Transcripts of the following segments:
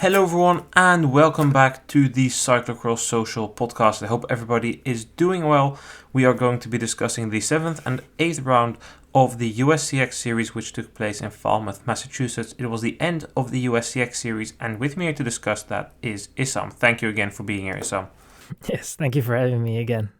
Hello everyone and welcome back to the Cyclocross Social podcast. I hope everybody is doing well. We are going to be discussing the 7th and 8th round of the USCX series, which took place in Falmouth, Massachusetts. It was the end of the USCX series, and with me here to discuss that is Issam. Thank you again for being here, Issam. Yes, thank you for having me again.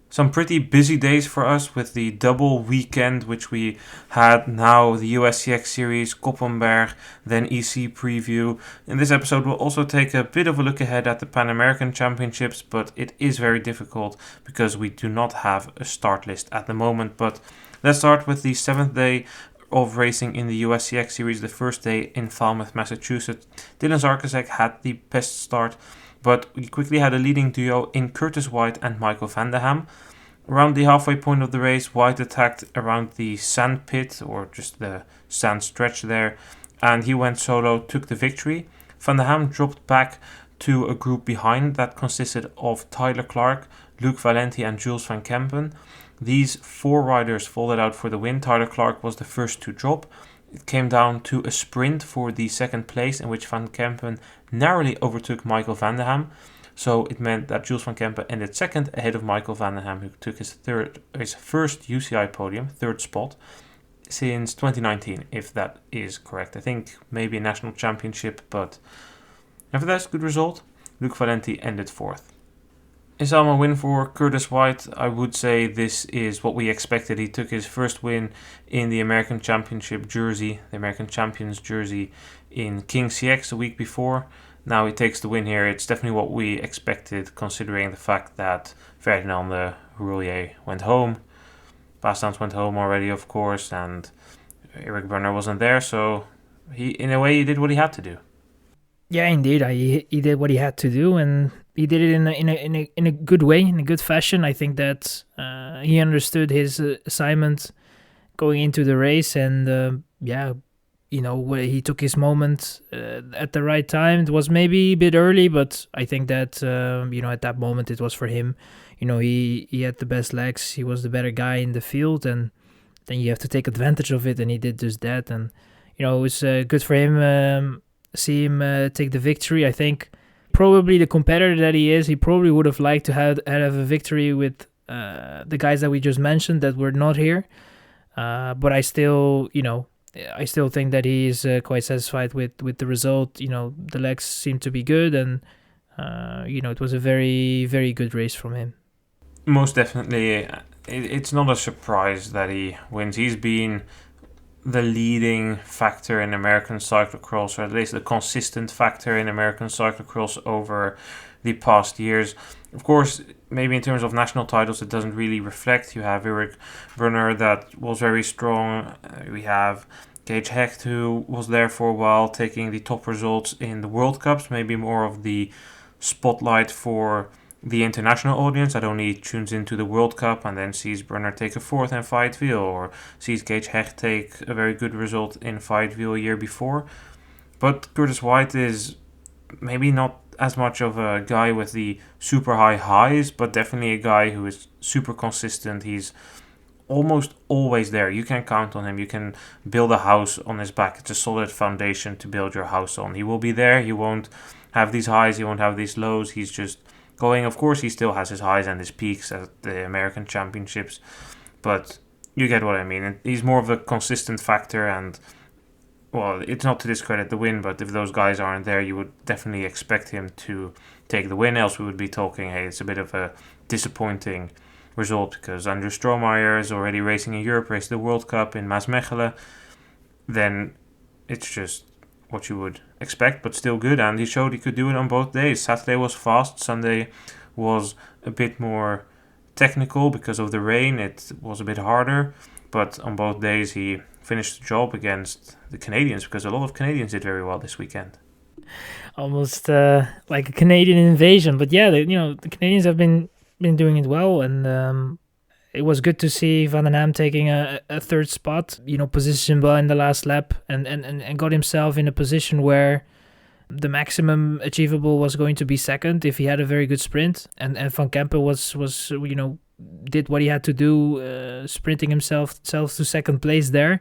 Some pretty busy days for us with the double weekend, which we had now, the USCX series, Koppenberg, then EC preview. In this episode, we'll also take a bit of a look ahead at the Pan American Championships, but it is very difficult because we do not have a start list at the moment. But let's start with the 7th day of racing in the USCX series, the first day in Falmouth, Massachusetts. Kempen Zakrasjek had the best start, but we quickly had a leading duo in Curtis White and Michael van der Ham. Around the halfway point of the race, White attacked around the sand pit, or just the sand stretch there, and he went solo, took the victory. Van der Ham dropped back to a group behind that consisted of Tyler Clark, Luc Valenti and Jules van Kempen. These four riders folded out for the win. Tyler Clark was the first to drop. It came down to a sprint for the second place, in which Van Kempen narrowly overtook Michael van der Ham. So it meant that Jules van Kempen ended second ahead of Michael van der Ham, who took his first UCI podium, third spot, since 2019, if that is correct. I think maybe a national championship, but nevertheless, good result. Luc Valenti ended fourth. Issam, a win for Curtis White. I would say this is what we expected. He took his first win in the American Championship jersey, the American Champions jersey, in King CX a week before. Now he takes the win here. It's definitely what we expected, considering the fact that Ferdinand Roulier went home. Bastans went home already, of course, and Eric Brunner wasn't there. So in a way, he did what he had to do. Yeah, indeed, he did what he had to do, and he did it in a good way, in a good fashion. I think that he understood his assignment going into the race, and he took his moment at the right time. It was maybe a bit early, but I think that at that moment it was for him. He had the best legs. He was the better guy in the field, and then you have to take advantage of it, and he did just that. And it was good for him. See him take the victory. I think probably the competitor that he is, he probably would have liked to have a victory with the guys that we just mentioned that were not here. But I still think that he is quite satisfied with the result. The legs seem to be good, and it was a very, very good race from him. Most definitely, it's not a surprise that he wins. He's been the leading factor in American cyclocross, or at least the consistent factor in American cyclocross over the past years. Of course, maybe in terms of national titles, it doesn't really reflect. You have Eric Brunner that was very strong. We have Gage Hecht, who was there for a while, taking the top results in the World Cups, maybe more of the spotlight for the international audience that only tunes into the World Cup and then sees Brunner take a fourth in Fayetteville, or sees Gage Hecht take a very good result in Fayetteville a year before. But Curtis White is maybe not as much of a guy with the super high highs, but definitely a guy who is super consistent. He's almost always there. You can count on him. You can build a house on his back. It's a solid foundation to build your house on. He will be there. He won't have these highs. He won't have these lows. He's just going. Of course, he still has his highs and his peaks at the American Championships, but you get what I mean. And he's more of a consistent factor, and well, it's not to discredit the win, but if those guys aren't there, you would definitely expect him to take the win. Else we would be talking, hey, it's a bit of a disappointing result because Andrew Strohmeyer is already racing in Europe, raced the World Cup in Maasmechelen. Then it's just what you would expect, but still good, and he showed he could do it on both days. Saturday was fast, Sunday was a bit more technical because of the rain. It was a bit harder, but on both days he finished the job against the Canadians, because a lot of Canadians did very well this weekend. Almost like a Canadian invasion, but yeah, the Canadians have been doing it well, and it was good to see Van der Ham taking a third spot, positioned well in the last lap, and got himself in a position where the maximum achievable was going to be second if he had a very good sprint, and Van Kempen was did what he had to do, sprinting himself to second place there.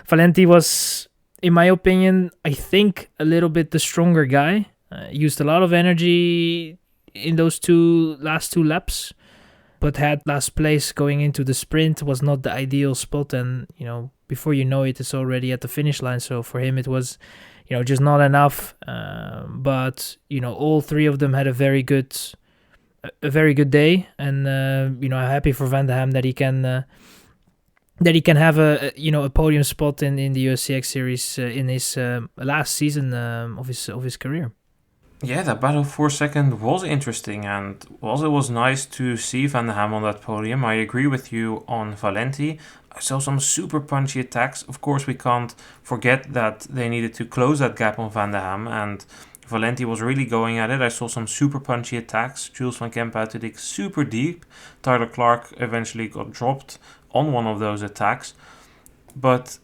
Valenti was in my opinion, I think a little bit the stronger guy. Used a lot of energy in those last two laps, but had last place going into the sprint. Was not the ideal spot, and before you know it, it's already at the finish line. So for him, it was just not enough. But all three of them had a very good day, and I'm happy for Van der Ham that he can have a podium spot in the USCX series in his last season of his career. Yeah, that battle for second was interesting, and it was nice to see Van der Ham on that podium. I agree with you on Valenti. I saw some super punchy attacks. Of course, we can't forget that they needed to close that gap on Van der Ham, and Valenti was really going at it. I saw some super punchy attacks. Jules van Kempen had to dig super deep. Tyler Clark eventually got dropped on one of those attacks. But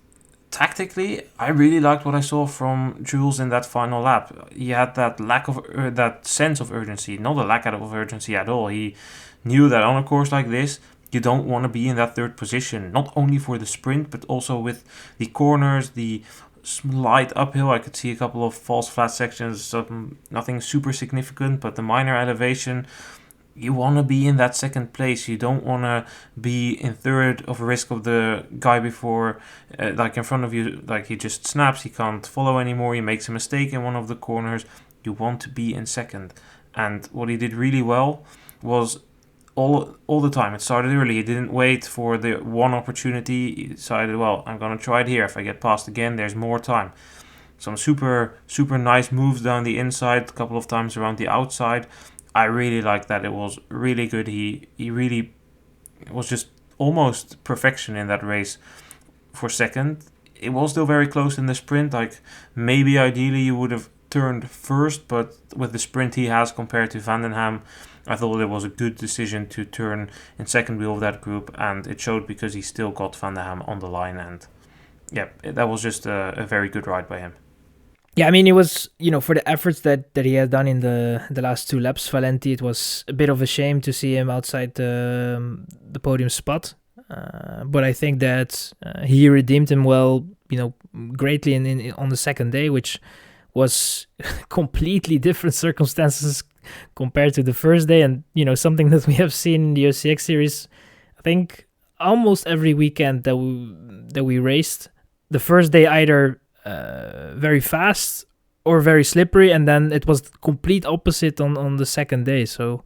tactically, I really liked what I saw from Jules in that final lap. He had that that sense of urgency, not a lack of urgency at all. He knew that on a course like this, you don't want to be in that third position, not only for the sprint, but also with the corners, the slight uphill. I could see a couple of false flat sections, nothing super significant, but the minor elevation. You want to be in that second place. You don't want to be in third of a risk of the guy before, like in front of you, like he just snaps, he can't follow anymore, he makes a mistake in one of the corners. You want to be in second. And what he did really well was all the time. It started early. He didn't wait for the one opportunity. He decided, well, I'm going to try it here. If I get past again, there's more time. Some super, super nice moves down the inside, a couple of times around the outside. I really liked that. It was really good. He really was just almost perfection in that race for second. It was still very close in the sprint. Like maybe ideally you would have turned first, but with the sprint he has compared to Van der Ham, I thought it was a good decision to turn in second wheel of that group, and it showed because he still got Van der Ham on the line. And yeah, that was just a very good ride by him. Yeah, I mean, it was, for the efforts that he had done in the last two laps, Valenti, it was a bit of a shame to see him outside the podium spot. But I think that he redeemed him well, greatly on the second day, which was completely different circumstances compared to the first day. And, something that we have seen in the USCX series, I think almost every weekend that we raced, the first day either very fast or very slippery, and then it was complete opposite on the second day. So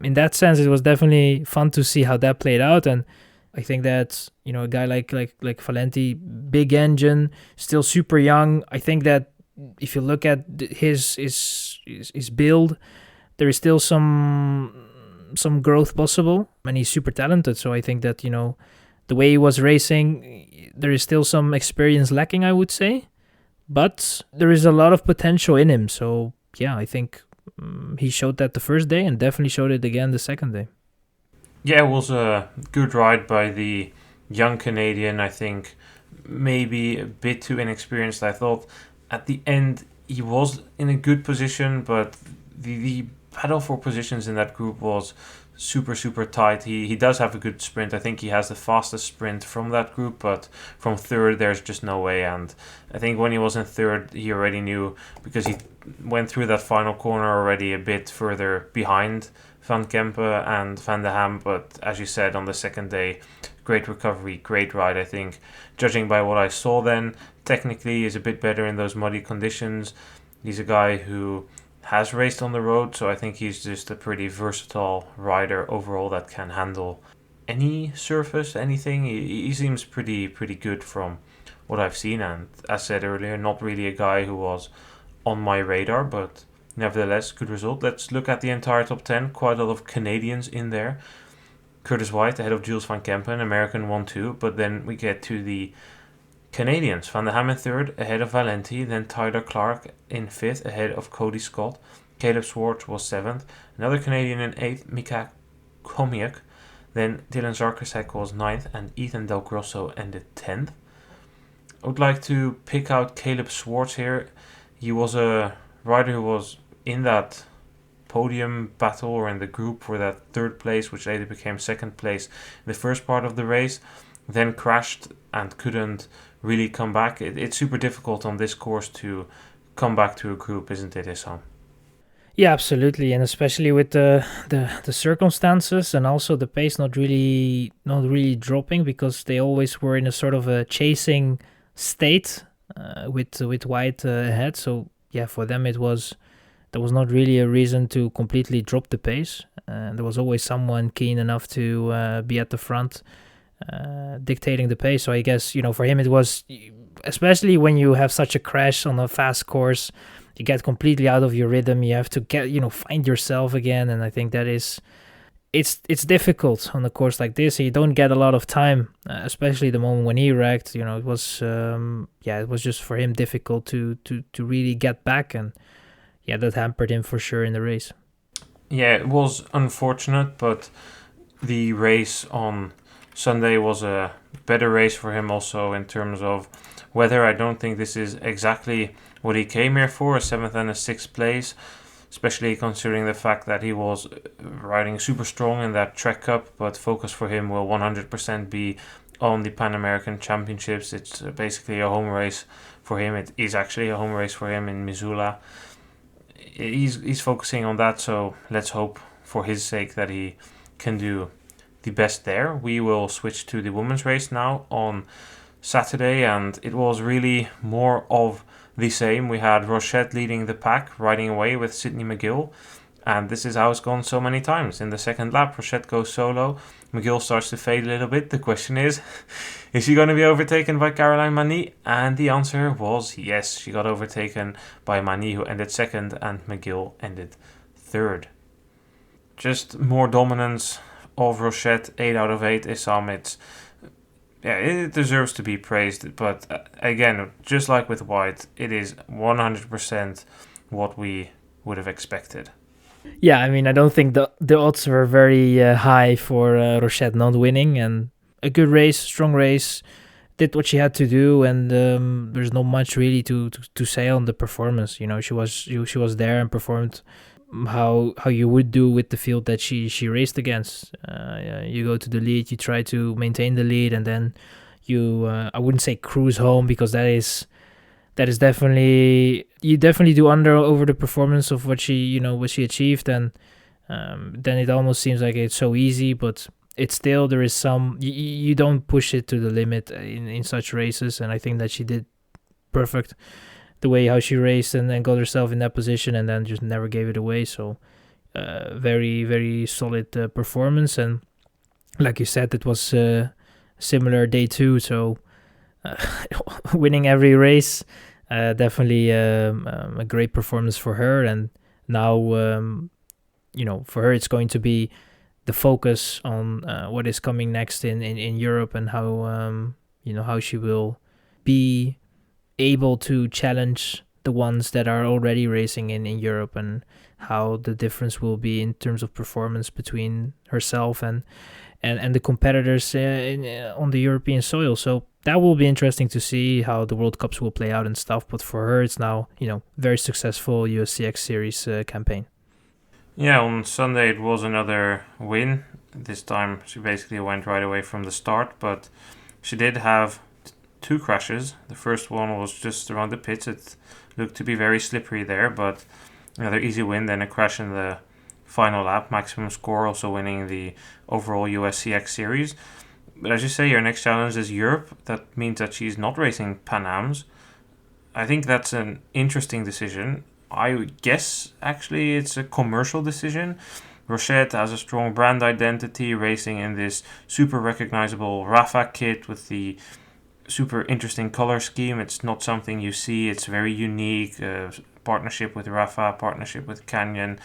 in that sense, it was definitely fun to see how that played out. And I think that a guy like Valenti, big engine, still super young. I think that if you look at his build, there is still some growth possible, and he's super talented. So I think that the way he was racing, there is still some experience lacking, I would say. But there is a lot of potential in him. So, yeah, I think he showed that the first day and definitely showed it again the second day. Yeah, it was a good ride by the young Canadian. I think maybe a bit too inexperienced. I thought at the end he was in a good position, but the battle for positions in that group was super, super tight. He does have a good sprint. I think he has the fastest sprint from that group, but from third there's just no way. And I think when he was in third, he already knew, because he went through that final corner already a bit further behind Van Kempen and Van der Ham. But as you said, on the second day, great recovery, great ride. I think, judging by what I saw then, technically is a bit better in those muddy conditions. He's a guy who has raced on the road, so I think he's just a pretty versatile rider overall that can handle any surface, anything. He seems pretty good from what I've seen, and as said earlier, not really a guy who was on my radar, but nevertheless, good result. Let's look at the entire top 10. Quite a lot of Canadians in there. Curtis White ahead of Jules van Kempen, American 1-2, but then we get to the Canadians. Van der Ham in third, ahead of Valenti. Then Tyler Clark in fifth, ahead of Cody Scott. Caleb Swartz was seventh. Another Canadian in eighth, Mika Komiak. Then Dylan Zakrasjek was ninth, and Ethan Del Grosso ended 10th. I would like to pick out Caleb Swartz here. He was a rider who was in that podium battle, or in the group for that third place, which later became second place in the first part of the race. Then crashed and couldn't really come back. It's super difficult on this course to come back to a group, isn't it, Issam? Yeah, absolutely, and especially with the circumstances and also the pace not really dropping, because they always were in a sort of a chasing state with White ahead. So yeah, for them there was not really a reason to completely drop the pace. There was always someone keen enough to be at the front, dictating the pace. So I guess, for him it was, especially when you have such a crash on a fast course, you get completely out of your rhythm. You have to find yourself again, and I think that it's difficult on a course like this. You don't get a lot of time, especially the moment when he wrecked. It was it was just for him difficult to really get back, and yeah, that hampered him for sure in the race. Yeah, it was unfortunate, but the race on Sunday was a better race for him also in terms of weather. I don't think this is exactly what he came here for, a 7th and a 6th place, especially considering the fact that he was riding super strong in that Trek Cup, but focus for him will 100% be on the Pan American Championships. It's basically a home race for him. It is actually a home race for him in Missoula. He's focusing on that, so let's hope for his sake that he can do the best there. We will switch to the women's race now on Saturday, and it was really more of the same. We had Rochette leading the pack, riding away with Sydney McGill, and this is how it's gone so many times. In the second lap, Rochette goes solo, McGill starts to fade a little bit. The question is she going to be overtaken by Caroline Mani? And the answer was yes, she got overtaken by Mani, who ended second, and McGill ended third. Just more dominance of Rochette, 8 out of 8. Issam, it deserves to be praised, but again, just like with White, it is 100% what we would have expected. Yeah, I mean, I don't think the odds were very high for Rochette not winning, and a good race, strong race, did what she had to do, and there's not much really to say on the performance. She was there and performed how you would do with the field that she raced against. You go to the lead, you try to maintain the lead, and then you I wouldn't say cruise home, because that is definitely, you definitely do over the performance of what she achieved, and then it almost seems like it's so easy, but it's still, there is some, you don't push it to the limit in such races, and I think that she did perfect the way how she raced and then got herself in that position and then just never gave it away. So very, very solid performance, and like you said, it was similar day two, so winning every race, definitely a great performance for her. And now for her it's going to be the focus on what is coming next in Europe, and how she will be able to challenge the ones that are already racing in Europe, and how the difference will be in terms of performance between herself and the competitors on the European soil. So that will be interesting to see how the World Cups will play out and stuff. But for her, it's now, very successful USCX Series campaign. Yeah, on Sunday it was another win. This time she basically went right away from the start, but she did have two crashes. The first one was just around the pits. It looked to be very slippery there, but another easy win, then a crash in the final lap, maximum score, also winning the overall USCX Series. But as you say, your next challenge is Europe. That means that she's not racing PanAms. I think that's an interesting decision. I would guess, actually, it's a commercial decision. Rochette has a strong brand identity, racing in this super recognizable Rafa kit with the super interesting color scheme. It's not something you see. It's very unique. Partnership with Rafa, partnership with Canyon.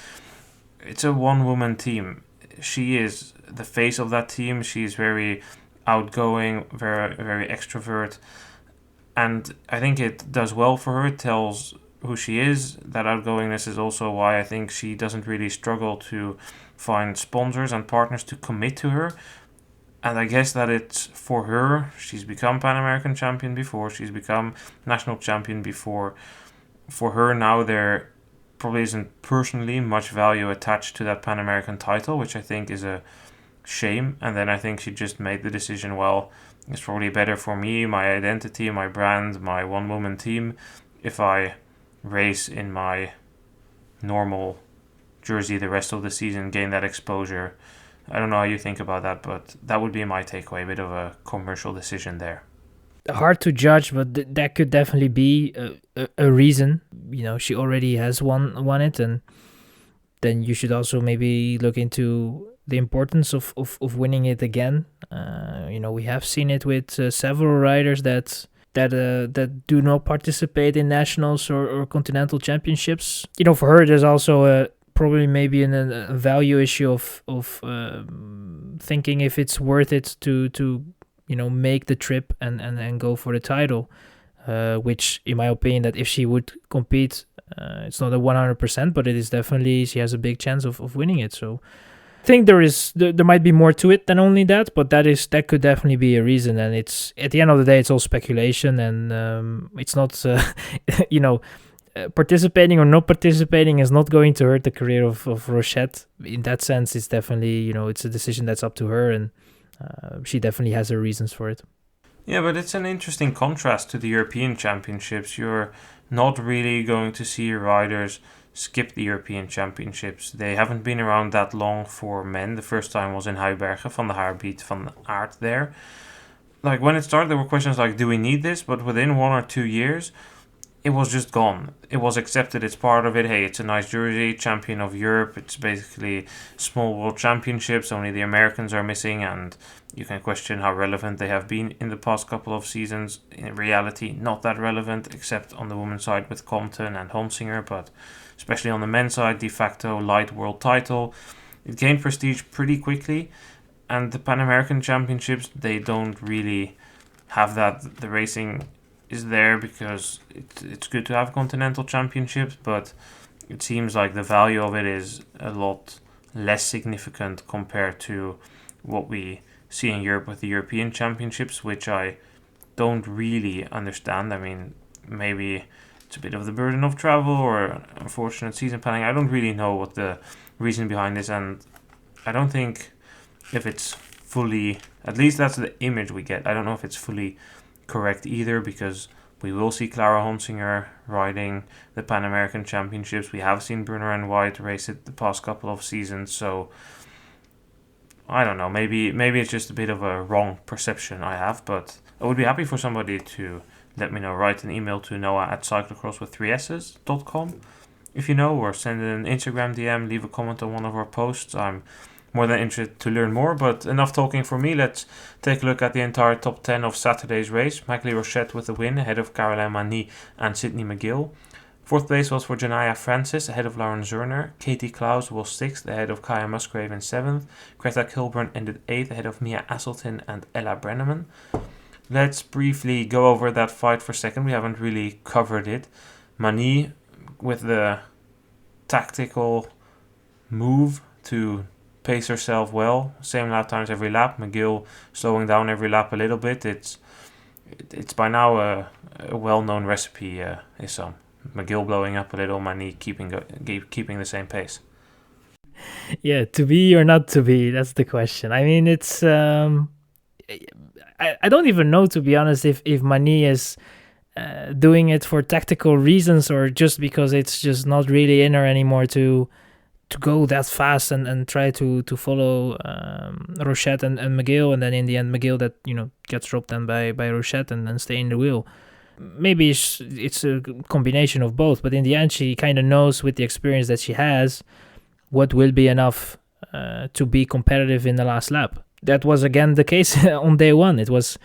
It's a one-woman team. She is the face of that team. She's very outgoing, very, very extrovert. And I think it does well for her. It tells who she is. That outgoingness is also why I think she doesn't really struggle to find sponsors and partners to commit to her. And I guess that it's for her. She's become Pan American champion before. She's become national champion before. For her now, there probably isn't personally much value attached to that Pan American title, which I think is a shame. And then I think she just made the decision, well, it's probably better for me, my identity, my brand, my one-woman team, if I race in my normal jersey the rest of the season, gain that exposure. I don't know how you think about that, but that would be my takeaway. A bit of a commercial decision there. Hard to judge, but that could definitely be a reason. She already has won it, and then you should also maybe look into the importance of winning it again. We have seen it with several riders that do not participate in nationals or continental championships. For her, there's also probably maybe a value issue of thinking if it's worth it to make the trip and go for the title, which in my opinion, that if she would compete, it's not a 100%, but it is definitely, she has a big chance of winning it. So I think there might be more to it than only that, but that could definitely be a reason. And it's, at the end of the day, it's all speculation, and it's not participating or not participating is not going to hurt the career of Rochette. In that sense, it's definitely, it's a decision that's up to her, and she definitely has her reasons for it. Yeah, but it's an interesting contrast to the European Championships. You're not really going to see riders skip the European Championships. They haven't been around that long for men. The first time was in Heibergen, Van de Haar beat Van Aert there. Like, when it started, there were questions like, do we need this? But within 1 or 2 years, it was just gone. It was accepted. It's part of it. Hey, it's a nice jersey, champion of Europe. It's basically small world championships. Only the Americans are missing, and you can question how relevant they have been in the past couple of seasons. In reality, not that relevant, except on the women's side with Compton and Honsinger, but especially on the men's side, de facto light world title. It gained prestige pretty quickly, and the Pan American Championships, they don't really have that. The racing is there because it's good to have continental championships, but it seems like the value of it is a lot less significant compared to what we see in Europe with the European Championships, which I don't really understand. I mean, maybe it's a bit of the burden of travel or unfortunate season planning. I don't really know what the reason behind this, and I don't think if it's fully, at least that's the image we get. I don't know if it's fully correct either, because we will see Clara Honsinger riding the Pan American Championships. We have seen Brunner and White race it the past couple of seasons, so I don't know. Maybe it's just a bit of a wrong perception I have, but I would be happy for somebody to let me know. Write an email to noah@cyclocrosswith3s's.com if you know, or send an Instagram DM, leave a comment on one of our posts. I'm more than interested to learn more, but enough talking for me. Let's take a look at the entire top 10 of Saturday's race. White Rochette with the win, ahead of Caroline Mani and Sydney McGill. Fourth place was for Janaya Francis, ahead of Lauren Zerner. Katie Klaus was sixth, ahead of Kaya Musgrave in seventh. Greta Kilburn ended eighth, ahead of Mia Asseltin and Ella Brenneman. Let's briefly go over that fight for a second. We haven't really covered it. Mani with the tactical move to pace herself well, same lap times every lap. McGill slowing down every lap a little bit. It's by now a well-known recipe, Issam. McGill blowing up a little, Mani keeping the same pace. Yeah, to be or not to be, that's the question. I mean, it's I don't even know, to be honest, if Mani is doing it for tactical reasons or just because it's just not really in her anymore to go that fast and try to follow Rochette and McGill, and then in the end McGill that gets dropped then by Rochette and then stay in the wheel. Maybe it's a combination of both, but in the end she kind of knows with the experience that she has what will be enough to be competitive in the last lap. That was again the case on day one. It was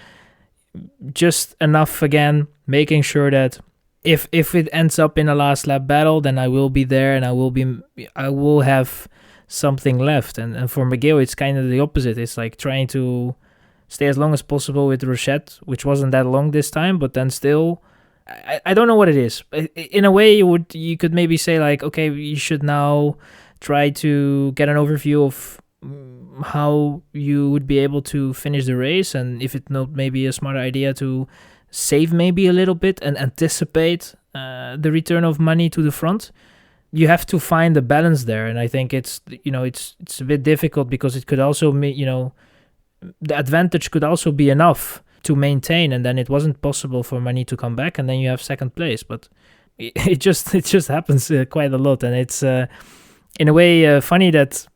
just enough again, making sure that if it ends up in a last lap battle, then I will be there and I will have something left. And for McGill, it's kind of the opposite. It's like trying to stay as long as possible with Rochette, which wasn't that long this time, but then still, I don't know what it is. In a way, you could maybe say like, okay, you should now try to get an overview of how you would be able to finish the race, and if it's not maybe a smart idea to save maybe a little bit and anticipate the return of Mani to the front. You have to find a balance there, and I think it's a bit difficult because it could also mean the advantage could also be enough to maintain, and then it wasn't possible for Mani to come back, and then you have second place. But it just happens quite a lot, and it's in a way funny that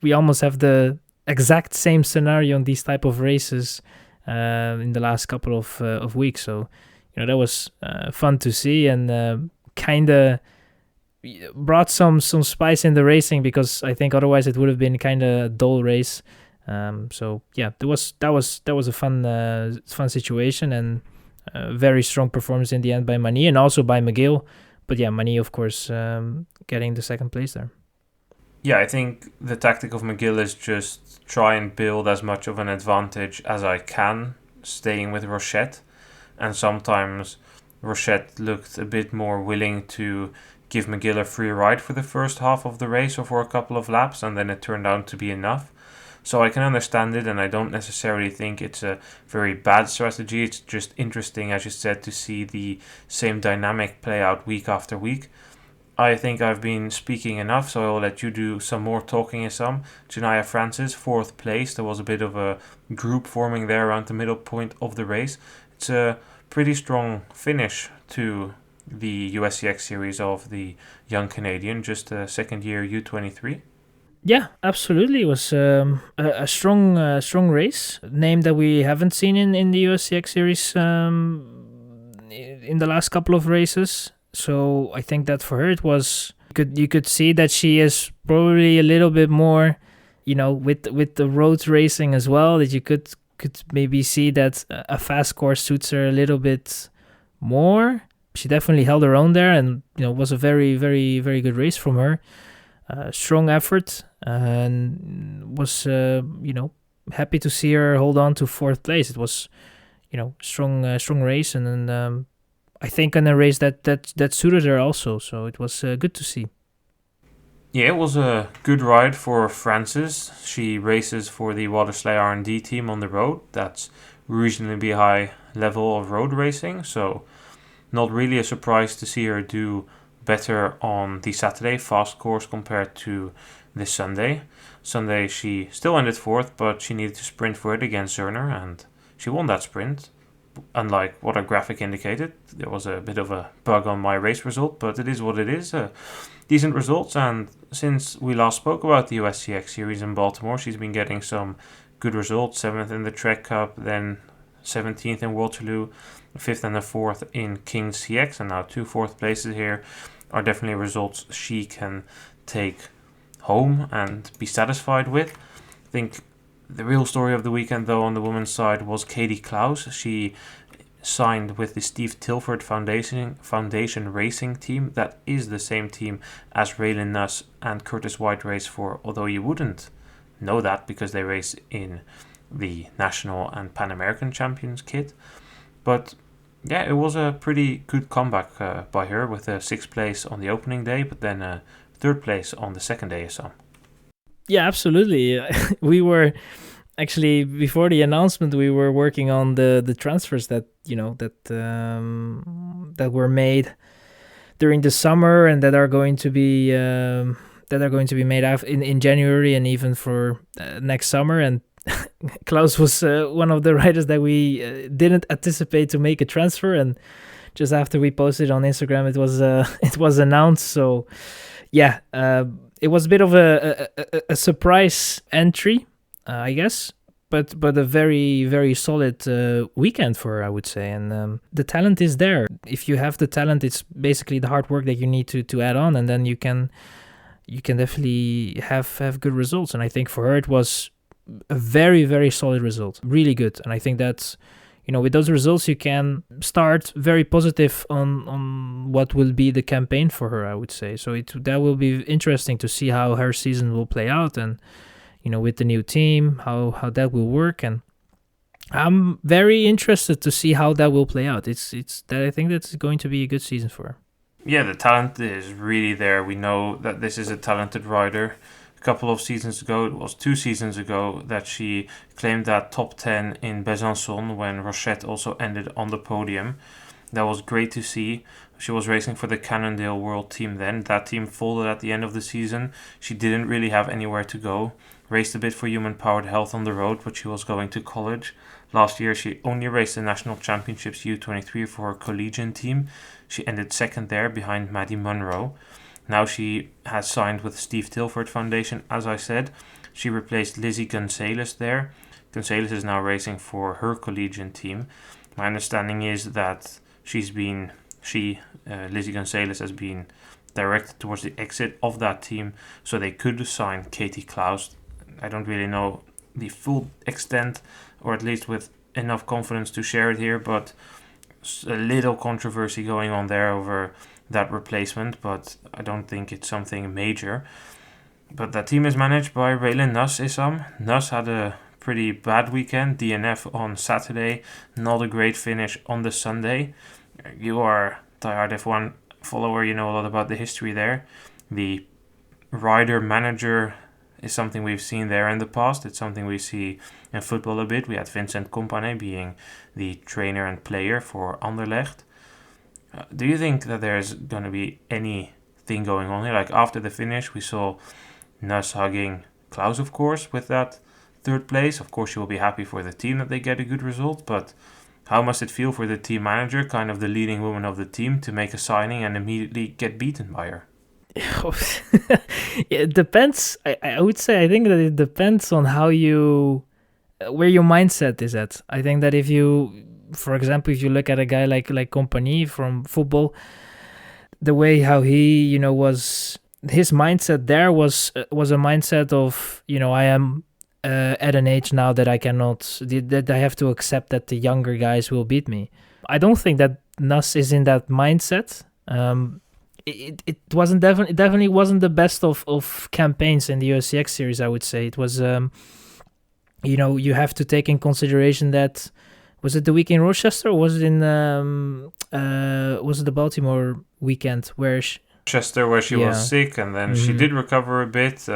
we almost have the exact same scenario in these type of races in the last couple of weeks. So that was fun to see, and kind of brought some spice in the racing, because I think otherwise it would have been kind of a dull race. So yeah, that was a fun situation, and very strong performance in the end by Mani and also by McGill. But yeah, Mani of course getting the second place there. Yeah, I think the tactic of McGill is just try and build as much of an advantage as I can, staying with Rochette. And sometimes Rochette looked a bit more willing to give McGill a free ride for the first half of the race or for a couple of laps, and then it turned out to be enough. So I can understand it, and I don't necessarily think it's a very bad strategy. It's just interesting, as you said, to see the same dynamic play out week after week. I think I've been speaking enough, so I will let you do some more talking, Issam. Janaya Francis, 4th place. There was a bit of a group forming there around the middle point of the race. It's a pretty strong finish to the USCX series of the young Canadian, just a second year U23. Yeah, absolutely. It was a strong race. A name that we haven't seen in the USCX series in the last couple of races. So I think that for her it was you could see that she is probably a little bit more, with the road racing as well, that you could maybe see that a fast course suits her a little bit more. She definitely held her own there, and was a very, very, very good race from her. Strong effort, and was happy to see her hold on to 4th place. It was strong race, and then I think in a race that suited her also. So it was good to see. Yeah, it was a good ride for Francis. She races for the Watersley R&D team on the road. That's reasonably high level of road racing, so not really a surprise to see her do better on the Saturday fast course compared to the Sunday. Sunday she still ended 4th, but she needed to sprint for it against Zerner, and she won that sprint. Unlike what our graphic indicated, there was a bit of a bug on my race result, but it is what it is. Decent results, and since we last spoke about the USCX series in Baltimore, she's been getting some good results. 7th in the Trek Cup, then 17th in Waterloo, 5th and the 4th in King's CX, and now 2 4th places here are definitely results she can take home and be satisfied with. I think the real story of the weekend, though, on the women's side was Katie Klaus. She signed with the Steve Tilford Foundation Racing team. That is the same team as Raylan Nuss and Curtis White race for, although you wouldn't know that because they race in the National and Pan American Champions kit. But yeah, it was a pretty good comeback by her, with a 6th place on the opening day, but then a 3rd place on the second day or so. Yeah, absolutely. We were actually, before the announcement, we were working on the transfers that that were made during the summer, and that are going to be made in January, and even for next summer. And Klaus was one of the riders that we didn't anticipate to make a transfer, and just after we posted on Instagram, it was announced. So yeah, it was a bit of a surprise entry, I guess, but a very, very solid weekend for her, I would say. And the talent is there. If you have the talent, it's basically the hard work that you need to add on, and then you can definitely have good results. And I think for her it was a very, very solid result, really good. And I think that's, with those results you can start very positive on what will be the campaign for her, I would say. So that will be interesting to see how her season will play out, and with the new team, how that will work. And I'm very interested to see how that will play out. It's that I think that's going to be a good season for her. Yeah, the talent is really there. We know that this is a talented rider. A couple of seasons ago, it was 2 seasons ago, that she claimed that top 10 in Besançon when Rochette also ended on the podium. That was great to see. She was racing for the Cannondale World Team then. That team folded at the end of the season. She didn't really have anywhere to go. Raced a bit for Human Powered Health on the road, but she was going to college. Last year, she only raced the National Championships U23 for her collegiate team. She ended second there behind Maddie Munro. Now she has signed with Steve Tilford Foundation, as I said. She replaced Lizzie Gonzalez there. Gonzalez is now racing for her collegiate team. My understanding is that Lizzie Gonzalez has been directed towards the exit of that team, so they could sign Katie Klaus. I don't really know the full extent, or at least with enough confidence to share it here, but a little controversy going on there over that replacement, but I don't think it's something major. But that team is managed by Raylan Nuss, Issam. Nuss had a pretty bad weekend, DNF on Saturday, not a great finish on the Sunday. You are diehard F1 follower, you know a lot about the history there. The rider-manager is something we've seen there in the past. It's something we see in football a bit. We had Vincent Kompany being the trainer and player for Anderlecht. Do you think that there's going to be anything going on here? Like after the finish, we saw Nuss hugging Klaus, of course, with that third place. Of course, she will be happy for the team that they get a good result, but how must it feel for the team manager, kind of the leading woman of the team, to make a signing and immediately get beaten by her? It depends. I would say I think that it depends on how where your mindset is at. I think that if you, for example, if you look at a guy like Kompany from football, the way how he was, his mindset there was a mindset of I am at an age now that I have to accept that the younger guys will beat me. I don't think that Nuss is in that mindset. It definitely wasn't the best of campaigns in the USCX series, I would say. It was, you have to take in consideration that, was it the week in Rochester or was it was it the Baltimore weekend where Rochester, where she was sick, and then she did recover a bit.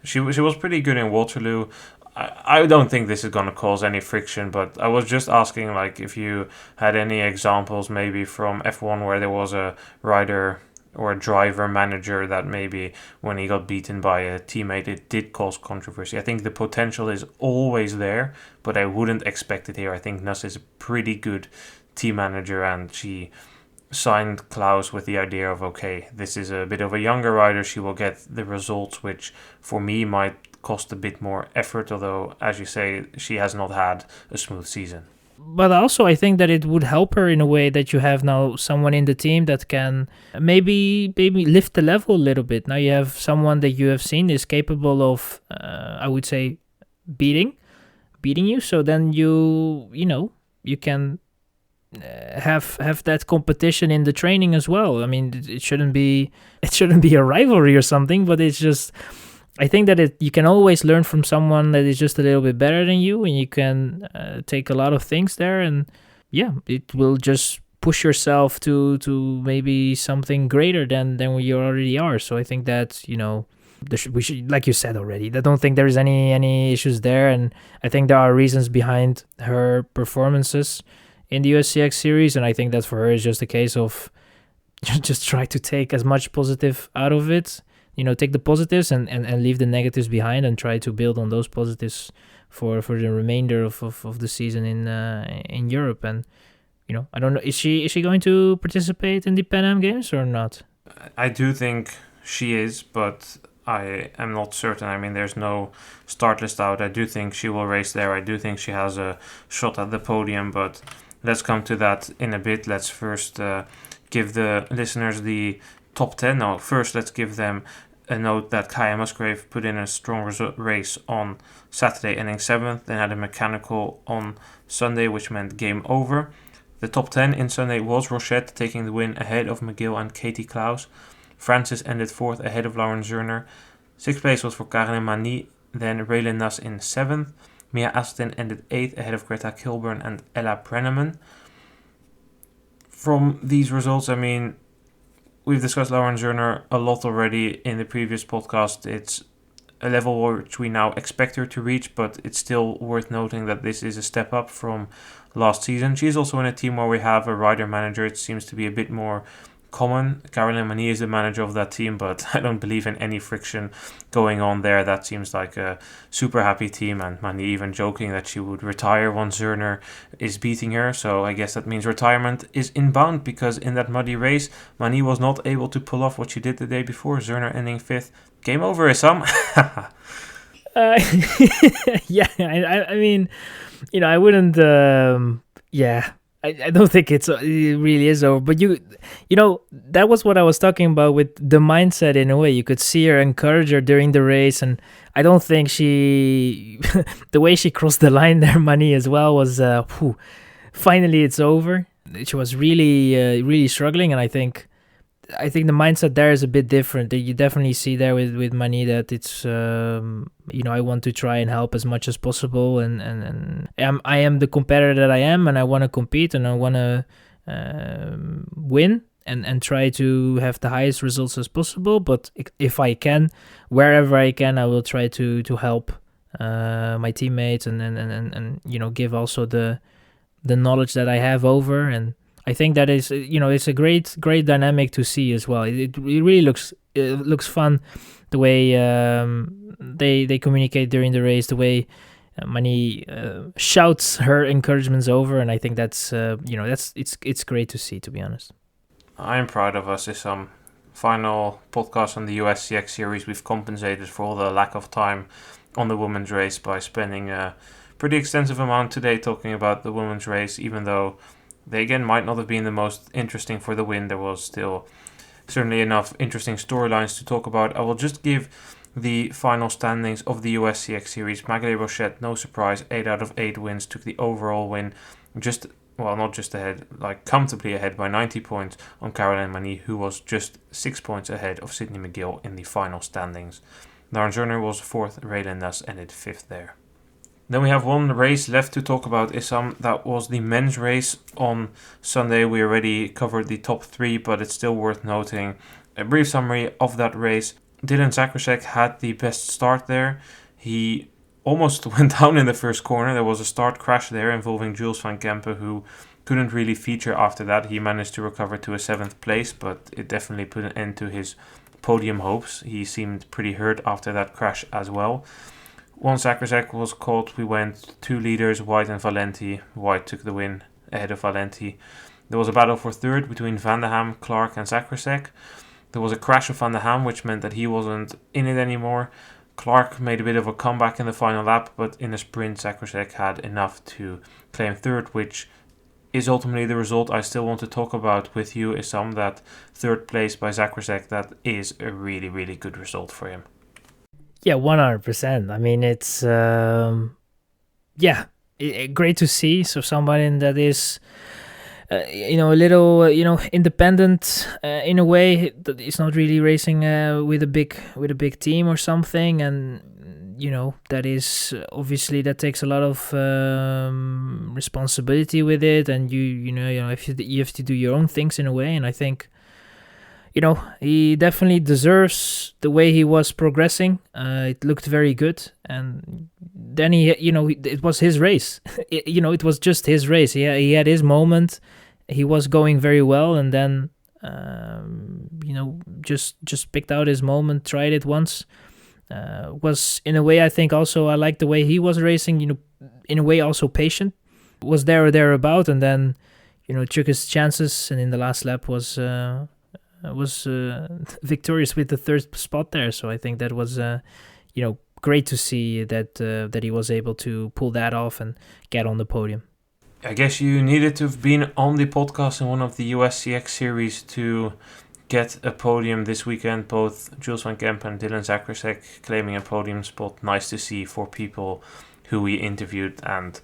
She was pretty good in Waterloo. I don't think this is going to cause any friction, but I was just asking, like, if you had any examples maybe from F1 where there was a rider or a driver manager that maybe when he got beaten by a teammate, it did cause controversy. I think the potential is always there, but I wouldn't expect it here. I think Nuss is a pretty good team manager, and she signed Klaus with the idea of, okay, this is a bit of a younger rider, she will get the results, which for me might cost a bit more effort, although, as you say, she has not had a smooth season. But also I think that it would help her in a way that you have now someone in the team that can maybe lift the level a little bit. Now you have someone that you have seen is capable of, I would say, beating you, so then you can have that competition in the training as well. I mean, it shouldn't be a rivalry or something, but it's just, I think that you can always learn from someone that is just a little bit better than you, and you can take a lot of things there, and it will just push yourself to maybe something greater than you already are. So I think that we should, like you said already, I don't think there is any issues there, and I think there are reasons behind her performances in the USCX series, and I think that for her is just a case of just try to take as much positive out of it. Take the positives and leave the negatives behind, and try to build on those positives for the remainder of the season in Europe. And I don't know, is she going to participate in the PanAms Games or not? I do think she is, but I am not certain. I mean, there's no start list out. I do think she will race there. I do think she has a shot at the podium, but let's come to that in a bit. Let's first give the listeners the top 10. No, first let's give them a note that Kaya Musgrave put in a strong race on Saturday, ending 7th, then had a mechanical on Sunday, which meant game over. The top 10 in Sunday was Rochette taking the win ahead of McGill and Katie Klaus. Francis ended 4th ahead of Lauren Zerner. 6th place was for Karen Mani, then Raylan Nuss in 7th. Mia Aston ended 8th ahead of Greta Kilburn and Ella Brenneman. From these results, I mean, we've discussed Lauren Zerner a lot already in the previous podcast. It's a level which we now expect her to reach, but it's still worth noting that this is a step up from last season. She's also in a team where we have a rider manager. It seems to be a bit more common. Caroline Mani is the manager of that team, but I don't believe in any friction going on there. That seems like a super happy team, and Mani even joking that she would retire once Zerner is beating her. So I guess that means retirement is inbound, because in that muddy race, Mani was not able to pull off what she did the day before, Zerner ending 5th. Game over, Issam. Yeah, I mean, I wouldn't. I don't think it really is over. But that was what I was talking about with the mindset. In a way, you could see her, encourage her during the race, and I don't think she, the way she crossed the line there, Mani as well, was finally it's over. She was really struggling, and I think the mindset there is a bit different. You definitely see there with Mani that it's I want to try and help as much as possible, and I am the competitor that I am, and I want to compete, and I want to win and try to have the highest results as possible. But if I can, wherever I can, I will try to help my teammates and give also the knowledge that I have over. And I think that is, it's a great dynamic to see as well. It really looks fun, the way they communicate during the race, the way Mani shouts her encouragements over, and I think that's it's great to see, to be honest. I'm proud of us. It's final podcast on the US CX series. We've compensated for all the lack of time on the women's race by spending a pretty extensive amount today talking about the women's race, even though they again might not have been the most interesting for the win. There was still certainly enough interesting storylines to talk about. I will just give the final standings of the US CX series. White Rochette, no surprise, 8 out of 8 wins, took the overall win, not just ahead, like comfortably ahead by 90 points on Caroline Mani, who was just 6 points ahead of Sydney McGill in the final standings. Lauren Zerner was 4th, Ray Lindas ended 5th there. Then we have one race left to talk about, Issam. That was the men's race on Sunday. We already covered the top 3, but it's still worth noting a brief summary of that race. Kempen Zakrasjek had the best start there. He almost went down in the first corner. There was a start crash there involving Jules van Kempen, who couldn't really feature after that. He managed to recover to a 7th place, but it definitely put an end to his podium hopes. He seemed pretty hurt after that crash as well. Once Zakrasjek was caught, we went 2 leaders, White and Valenti. White took the win ahead of Valenti. There was a battle for 3rd between Van der Ham, Clark and Zakrasjek. There was a crash of Van der Ham, which meant that he wasn't in it anymore. Clark made a bit of a comeback in the final lap, but in the sprint, Zakrasjek had enough to claim 3rd, which is ultimately the result I still want to talk about with you, Issam. That 3rd place by Zakrasjek, that is a really, really good result for him. Yeah, 100%. I mean, it's great to see. So somebody that is, a little, independent in a way. That is not really racing with a big team or something, and that is obviously that takes a lot of responsibility with it, and you have to do your own things in a way, and I think. He definitely deserves the way he was progressing. It looked very good. And then it was his race. It was just his race. He had his moment. He was going very well. And then, just picked out his moment, tried it once. Was, in a way, I think also I liked the way he was racing, in a way also patient. Was there or thereabout. And then, took his chances. And in the last lap was victorious with the 3rd spot there. So I think that was great to see that he was able to pull that off and get on the podium. I guess you needed to have been on the podcast in one of the US CX series to get a podium this weekend. Both Jules van Kempen and Dylan Zakrasjek claiming a podium spot. Nice to see for people who we interviewed, and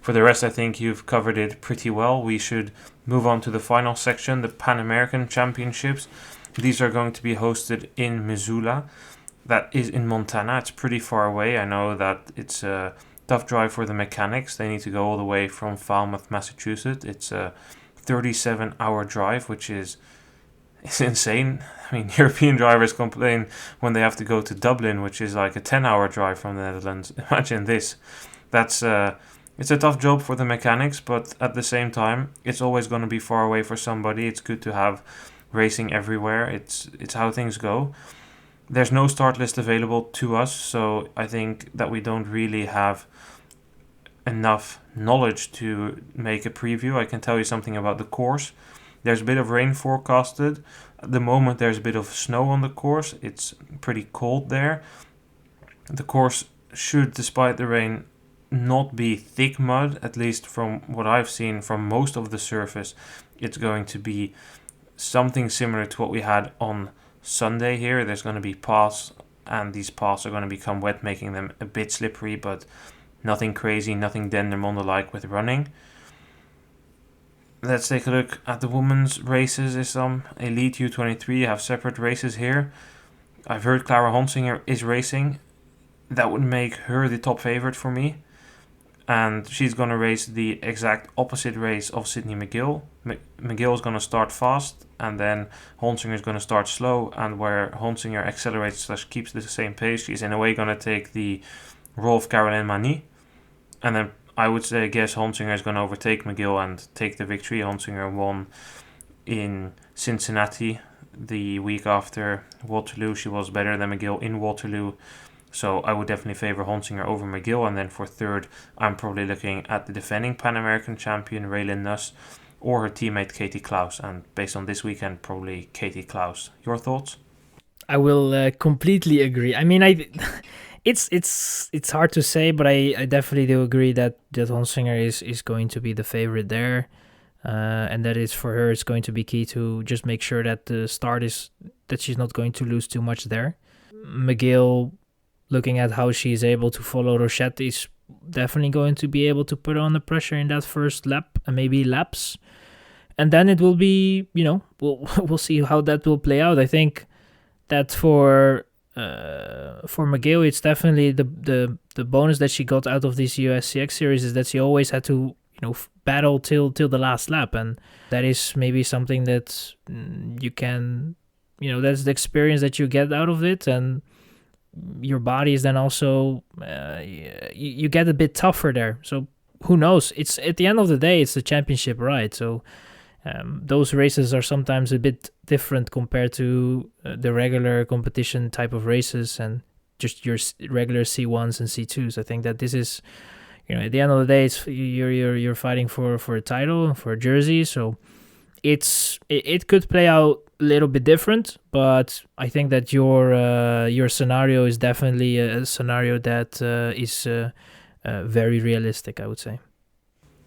for the rest, I think you've covered it pretty well. We should move on to the final section, the Pan American Championships. These are going to be hosted in Missoula. That is in Montana. It's pretty far away. I know that it's a tough drive for the mechanics. They need to go all the way from Falmouth, Massachusetts. It's a 37-hour drive, which is insane. I mean, European drivers complain when they have to go to Dublin, which is like a 10-hour drive from the Netherlands. Imagine this. It's a tough job for the mechanics, but at the same time, it's always going to be far away for somebody. It's good to have racing everywhere. It's how things go. There's no start list available to us, so I think that we don't really have enough knowledge to make a preview. I can tell you something about the course. There's a bit of rain forecasted. At the moment there's a bit of snow on the course. It's pretty cold there. The course should, despite the rain, not be thick mud, at least from what I've seen from most of the surface. It's going to be something similar to what we had on Sunday here. There's going to be paths, and these paths are going to become wet, making them a bit slippery, but nothing crazy, nothing Dendermonde-like with running. Let's take a look at the women's races. Issam, Elite U23 have separate races here. I've heard Clara Honsinger is racing. That would make her the top favorite for me. And she's going to race the exact opposite race of Sydney McGill. McGill is going to start fast, and then Honsinger is going to start slow. And where Honsinger accelerates / keeps the same pace, she's in a way going to take the role of Caroline Mani. And then I would guess Honsinger is going to overtake McGill and take the victory. Honsinger won in Cincinnati the week after Waterloo. She was better than McGill in Waterloo. So I would definitely favour Honsinger over McGill. And then for third, I'm probably looking at the defending Pan American champion Raylin Nuss or her teammate Katie Klaus. And based on this weekend, probably Katie Klaus. Your thoughts? I will completely agree. I mean, it's hard to say, but I definitely do agree that Honsinger is going to be the favorite there. And that is, for her, it's going to be key to just make sure that the start is, that she's not going to lose too much there. McGill, looking at how she's able to follow Rochette, is definitely going to be able to put on the pressure in that first lap and maybe laps. And then it will be, we'll see how that will play out. I think that for McGill, it's definitely the bonus that she got out of this US CX series is that she always had to battle till the last lap, and that is maybe something that you can, that's the experience that you get out of it, and your body is then also you get a bit tougher there. So who knows? It's at the end of the day, it's the championship ride. So those races are sometimes a bit different compared to the regular competition type of races and just your regular C1s and C2s. I think that this is, at the end of the day, it's you're fighting for a title, for a jersey. So it could play out a little bit different, but I think that your scenario is definitely a scenario that is very realistic, I would say.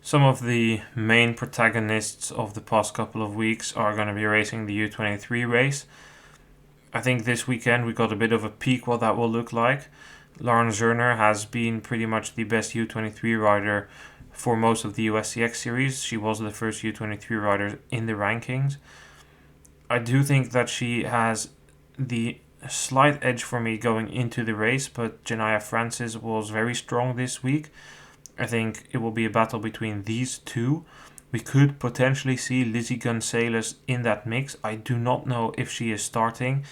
Some of the main protagonists of the past couple of weeks are going to be racing the U23 race. I think this weekend we got a bit of a peek what that will look like. Lauren Zerner has been pretty much the best U23 rider for most of the US CX series. She was the first U23 rider in the rankings. I do think that she has the slight edge for me going into the race, but Janaya Francis was very strong this week. I think it will be a battle between these two. We could potentially see Lizzie Gonzalez in that mix. I do not know if she is starting.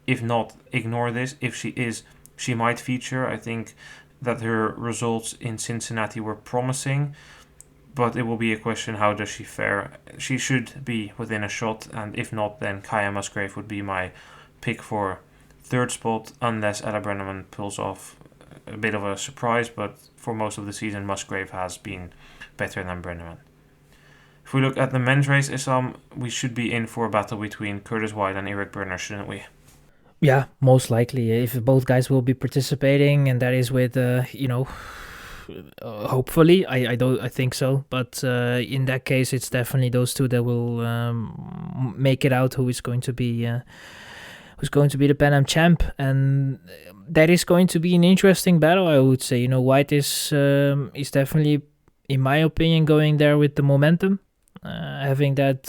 If not, ignore this. If she is, she might feature. I think that her results in Cincinnati were promising, but it will be a question, how does she fare? She should be within a shot, and if not, then Kaya Musgrave would be my pick for third spot, unless Ella Brenneman pulls off a bit of a surprise, but for most of the season, Musgrave has been better than Brenneman. If we look at the men's race, Issam, we should be in for a battle between Curtis White and Eric Berner, shouldn't we? Yeah, most likely. If both guys will be participating, and that is with, hopefully, I think so. But in that case, it's definitely those two that will make it out. Who is going to be the Pan Am champ, and that is going to be an interesting battle, I would say. White is definitely, in my opinion, going there with the momentum, having that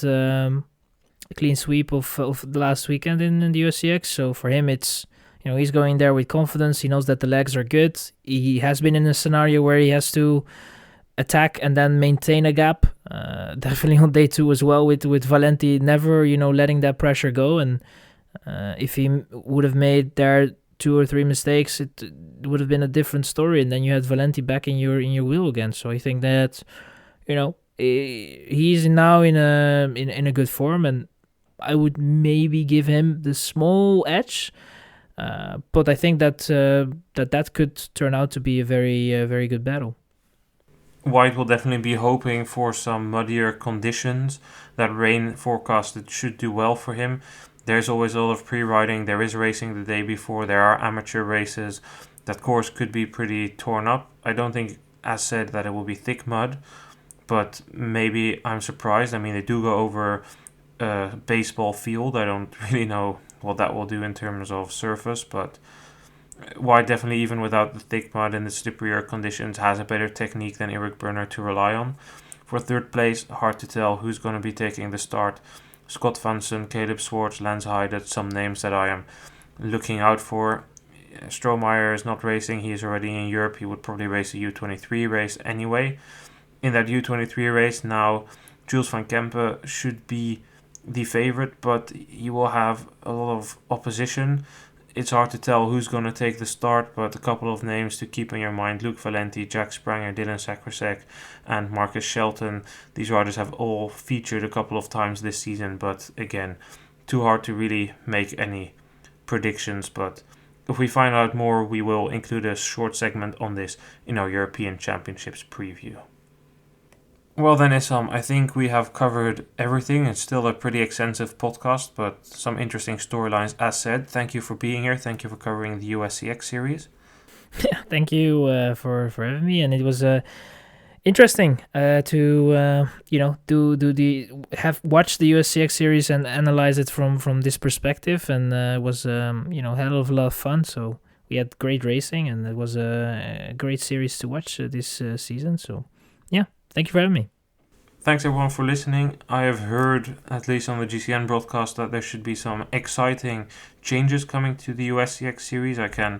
clean sweep of the last weekend in the USCX. So for him, it's, he's going there with confidence. He knows that the legs are good. He has been in a scenario where he has to attack and then maintain a gap. Definitely on day 2 as well with Valenti, never letting that pressure go. And if he would have made there 2 or 3 mistakes, it would have been a different story, and then you had Valenti back in your wheel again. So I think that he's now in a good form, and I would maybe give him the small edge. But I think that that could turn out to be a very good battle. White will definitely be hoping for some muddier conditions. That rain forecasted should do well for him. There's always a lot of pre-riding. There is racing the day before. There are amateur races. That course could be pretty torn up. I don't think, as said, that it will be thick mud, but maybe I'm surprised. I mean, they do go over a baseball field. I don't really know what that will do in terms of surface, but White definitely, even without the thick mud and the slipperier conditions, has a better technique than Eric Berner to rely on. For third place, hard to tell who's going to be taking the start. Scott Vanson, Caleb Swartz, Lance Hyde, some names that I am looking out for. Strohmeyer is not racing. He is already in Europe. He would probably race a U23 race anyway. In that U23 race now, Jules van Kempen should be the favorite, but he will have a lot of opposition. It's hard to tell who's going to take the start, but a couple of names to keep in your mind: Luke Valenti, Jack Spranger, Dylan Zakrasjek, and Marcus Shelton. These riders have all featured a couple of times this season, but again, too hard to really make any predictions. But if we find out more, we will include a short segment on this in our European Championships preview. Well then, Issam, I think we have covered everything. It's still a pretty extensive podcast, but some interesting storylines as said. Thank you for being here. Thank you for covering the USCX series. Yeah, thank you for having me, and it was interesting to watch the USCX series and analyze it from this perspective, and it was hell of a lot of fun. So we had great racing, and it was a great series to watch this season. So yeah, thank you for having me. Thanks everyone for listening. I have heard, at least on the GCN broadcast, that there should be some exciting changes coming to the USCX series. I can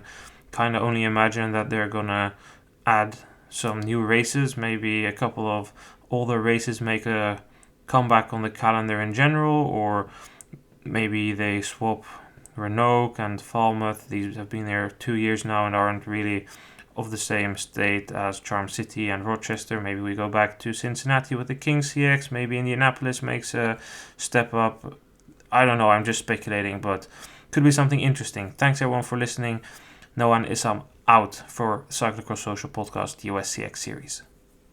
kind of only imagine that they're gonna add some new races. Maybe a couple of older races make a comeback on the calendar in general, or maybe they swap Renault and Falmouth. These have been there 2 years now and aren't really of the same state as Charm City and Rochester. Maybe we go back to Cincinnati with the King CX. Maybe Indianapolis makes a step up. I don't know, I'm just speculating, but could be something interesting. Thanks everyone for listening. Noah and Issam out for Cyclocross Social Podcast USCX series.